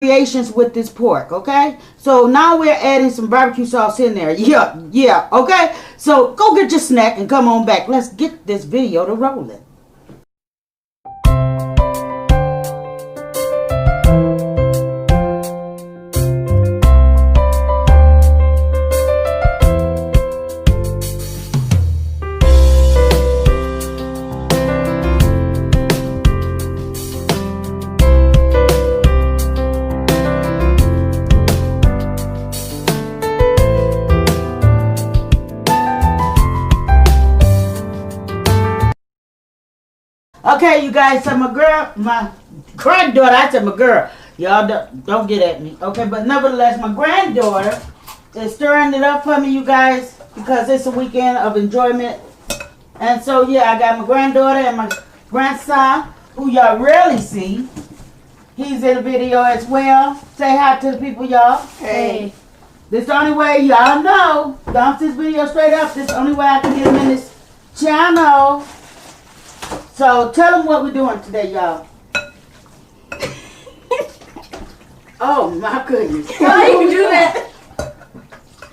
variations with this pork, okay? So now we're adding some barbecue sauce in there. Yeah, okay? So go get your snack and come on back. Let's get this video to rolling. Okay, you guys, so my granddaughter, I said my girl. Y'all don't get at me. Okay, but nevertheless, my granddaughter is stirring it up for me, you guys, because it's a weekend of enjoyment. And so, yeah, I got my granddaughter and my grandson, who y'all rarely see. He's in the video as well. Say hi to the people, y'all. Hey. This the only way, y'all know. Bounce this video straight up. This the only way I can get him in this channel. So tell them what we're doing today, y'all. Oh my goodness! Why you do that?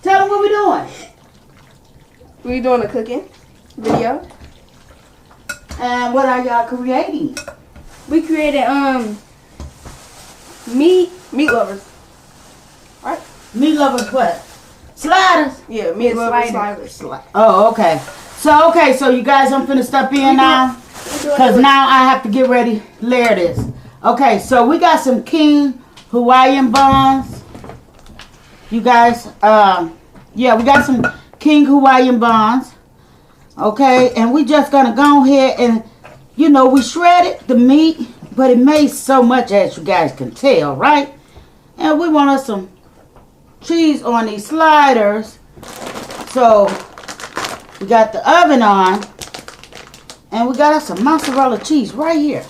Tell them what we're doing. We're doing a cooking video. And what are y'all creating? We created meat lovers. Right? Meat lovers what? Sliders. Yeah, meat lovers sliders. Oh, okay. So you guys, I'm finna step in now. Because now I have to get ready to layer this. Okay, so we got some King Hawaiian buns. You guys, yeah, we got some King Hawaiian buns. Okay, and we just going to go ahead and, you know, we shredded the meat, but it made so much, as you guys can tell, right? And we want us some cheese on these sliders. So, we got the oven on. And we got us some mozzarella cheese right here.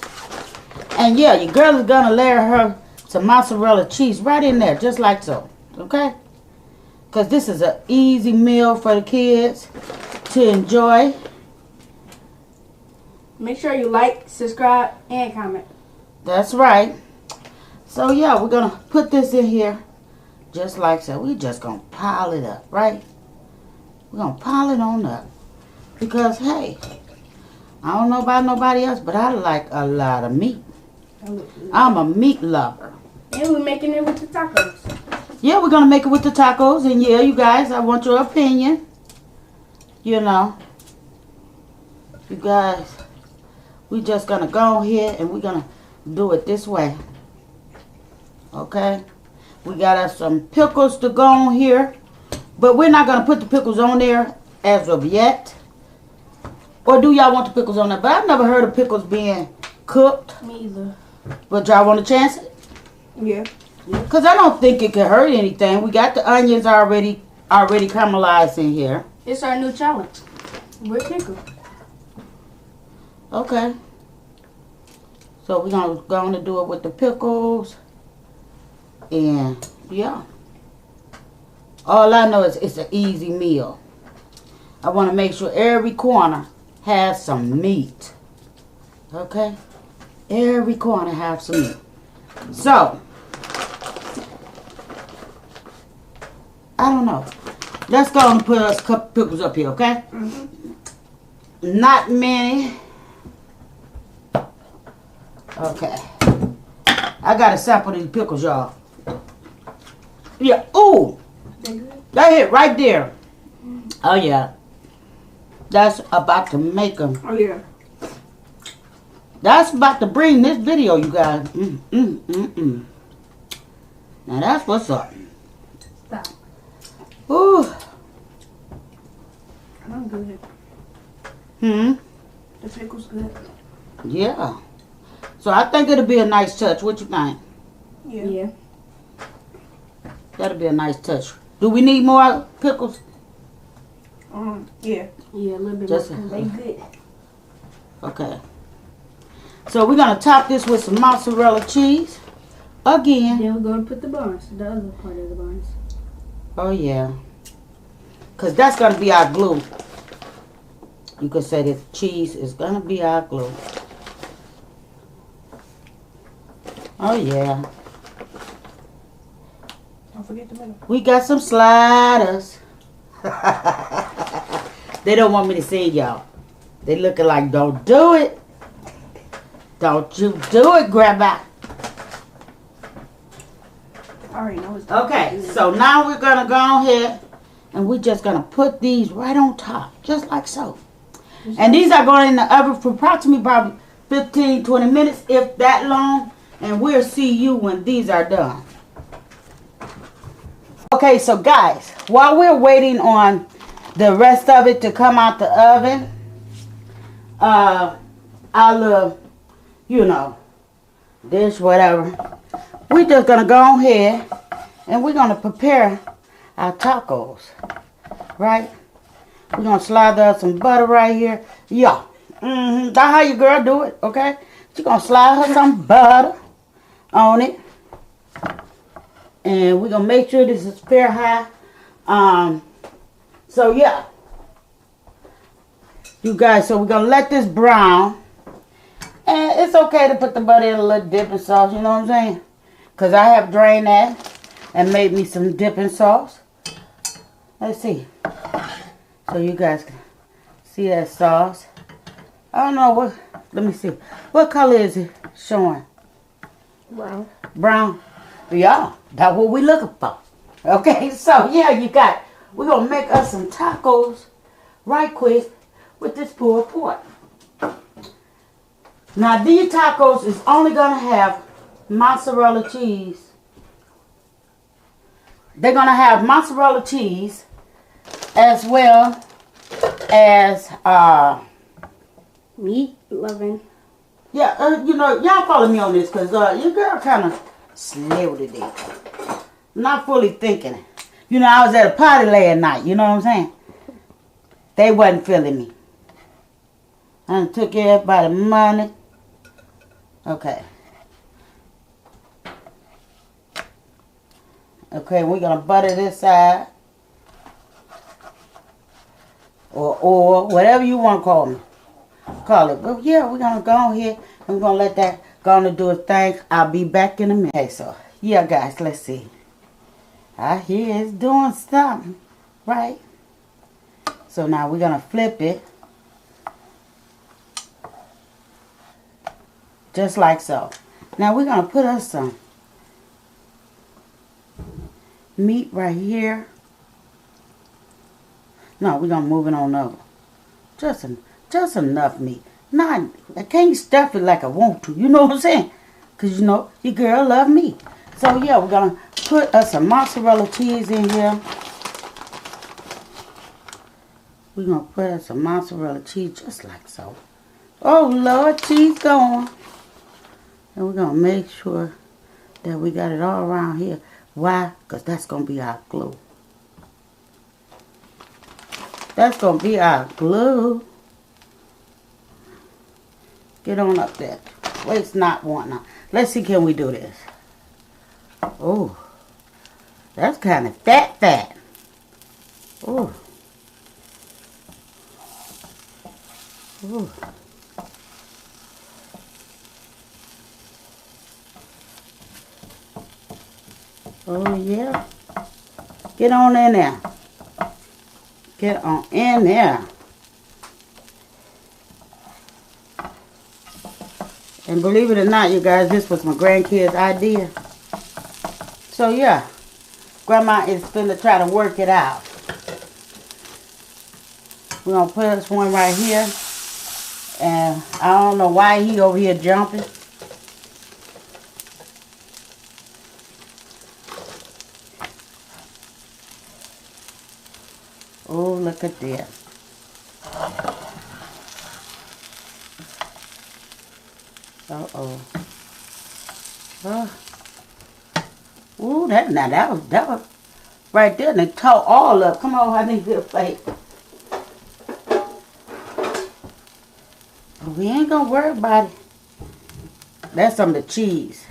And yeah, your girl is going to layer her some mozzarella cheese right in there, just like so. Okay? Because this is an easy meal for the kids to enjoy. Make sure you like, subscribe, and comment. That's right. So yeah, we're going to put this in here just like so. We're just going to pile it up, right? We're going to pile it on up. Because, hey, I don't know about nobody else, but I like a lot of meat. I'm a meat lover. And we're making it with the tacos. Yeah, we're going to make it with the tacos. And yeah, you guys, I want your opinion. You know. You guys, we just going to go ahead and we're going to do it this way. Okay? We got us some pickles to go on here. But we're not going to put the pickles on there as of yet. Or do y'all want the pickles on there? But I've never heard of pickles being cooked. Me either. But y'all want to chance it? Yeah. Because I don't think it could hurt anything. We got the onions already caramelized in here. It's our new challenge. We're pickle. Okay. So we're going to do it with the pickles. And yeah. All I know is it's an easy meal. I want to make sure every corner has some meat. Okay? Every corner has some meat. So, I don't know. Let's go and put us a couple pickles up here, okay? Mm-hmm. Not many. Okay. I got to sample these pickles, y'all. Yeah. Ooh. That hit right there. Oh, yeah. That's about to make them. Oh, yeah. That's about to bring this video, you guys. Now, that's what's up. Stop. Ooh. I'm good. The pickle's good. Yeah. So, I think it'll be a nice touch. What you think? Yeah. That'll be a nice touch. Do we need more pickles? Yeah. Yeah, a little bit Just more. They good. Okay. So we're going to top this with some mozzarella cheese. Again. Then we're going to put the buns, the other part of the buns. Oh, yeah. Because that's going to be our glue. You could say that cheese is going to be our glue. Oh, yeah. Don't forget the middle. We got some sliders. They don't want me to see y'all. They looking like, don't do it. Don't you do it, Grandma. I already know it's Okay, so now we're going to go ahead and we're just going to put these right on top, just like so. And these are going in the oven for approximately probably 15, 20 minutes, if that long. And we'll see you when these are done. Okay, so guys, while we're waiting on the rest of it to come out the oven, our dish, whatever, we're just going to go ahead and we're going to prepare our tacos, right? We're going to slide up some butter right here. Yeah. That's how your girl do it, okay? She's going to slide her some butter on it. And we're going to make sure this is fair high. So, yeah. You guys, so we're going to let this brown. And it's okay to put the butter in a little dipping sauce, you know what I'm saying? Because I have drained that and made me some dipping sauce. Let's see. So you guys can see that sauce. I don't know what, let me see. What color is it showing? brown. Brown. Yeah, that's what we're looking for. Okay, so yeah, we're going to make us some tacos right quick with this pulled pork. Now these tacos is only going to have mozzarella cheese. They're going to have mozzarella cheese as well as meat loving. Yeah, y'all follow me on this because your girl kind of slow today. Not fully thinking it. I was at a party last night, you know what I'm saying? They wasn't feeling me. I took everybody's money. Okay. Okay, we're going to butter this side. Or oil, whatever you want to call it. But yeah, we're going to go on here. I'm going to let that go on and do its thing. I'll be back in a minute. Okay, so, yeah, guys, let's see. I hear it's doing something, right? So now we're going to flip it. Just like so. Now we're going to put us some meat right here. No, we're going to move it on over. Just enough meat. Not, I can't stuff it like I want to. You know what I'm saying? Because, your girl love meat. So, yeah, we're going to put us some mozzarella cheese in here. We're going to put us some mozzarella cheese just like so. Oh, Lord, cheese going. And we're going to make sure that we got it all around here. Why? Because that's going to be our glue. That's going to be our glue. Get on up there. Waste not, want not. Let's see, can we do this? Oh, that's kind of fat. Oh. Oh. Oh, yeah. Get on in there. Get on in there. And believe it or not, you guys, this was my grandkids' idea. So, yeah. Grandma is finna try to work it out. We're going to put this one right here. And I don't know why he over here jumping. Oh, look at that. Uh-oh. Ooh, that was right there. And they tore all up. Come on, I need this plate. But we ain't gonna worry about it. That's some of the cheese.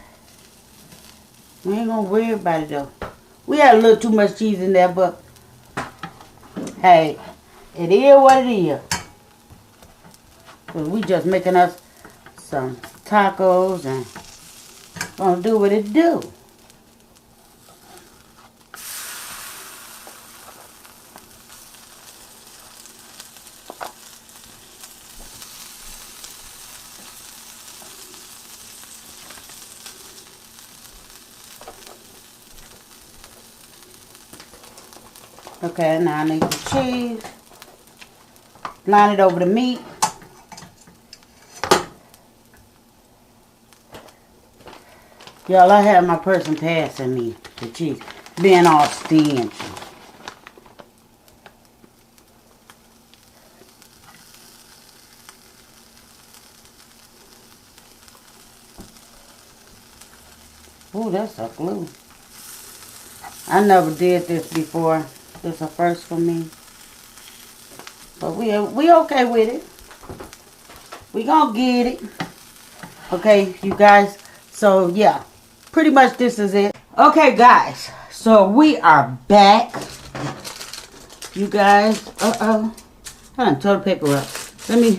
We ain't gonna worry about it though. We had a little too much cheese in there, but hey, it is what it is. Cause we just making us some tacos and gonna do what it do. Okay, now I need the cheese. Line it over the meat. Y'all, I have my person passing me the cheese. Being all stingy. Ooh, that's a glue. I never did this before. This is a first for me. But we okay with it. We gonna get it. Okay, you guys. So, yeah. Pretty much this is it. Okay, guys. So, we are back. You guys. Uh-oh. I done tore the paper up. Let me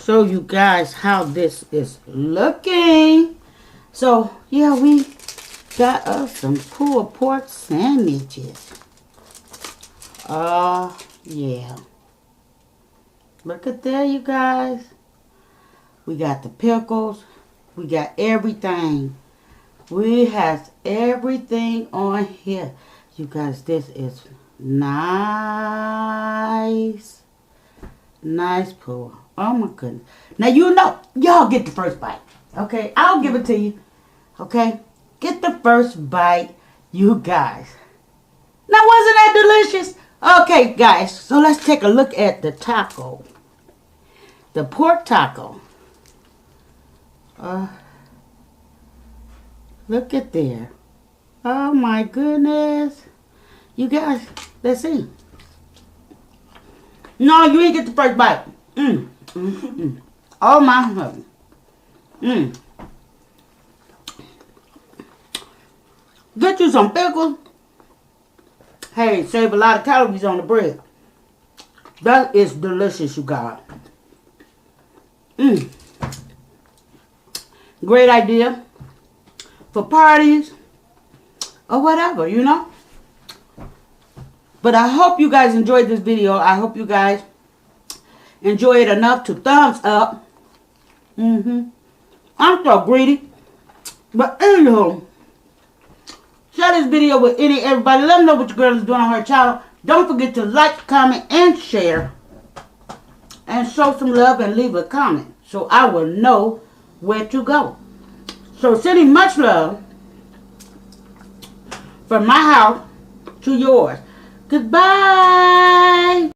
show you guys how this is looking. So, yeah, we got us some pulled pork sandwiches. Yeah. Look at there, you guys. We got the pickles. We got everything. We have everything on here. You guys, this is nice. Nice pull. Oh, my goodness. Now, you know, y'all get the first bite. Okay? I'll give it to you. Okay? Get the first bite, you guys. Now, wasn't that delicious? Okay, guys. So, let's take a look at the taco. The pork taco. Look at there. Oh, my goodness. You guys, let's see. No, you ain't get the first bite. Oh, my heaven. Get you some pickles. Hey, save a lot of calories on the bread. That is delicious, you guys. Great idea for parties or whatever, you know. But I hope you guys enjoyed this video. I hope you guys enjoy it enough to thumbs up. I'm so greedy. But anywho, share this video with everybody. Let them know what your girl is doing on her channel. Don't forget to like, comment, and share. And show some love and leave a comment so I will know where to go. So sending much love from my house to yours. Goodbye.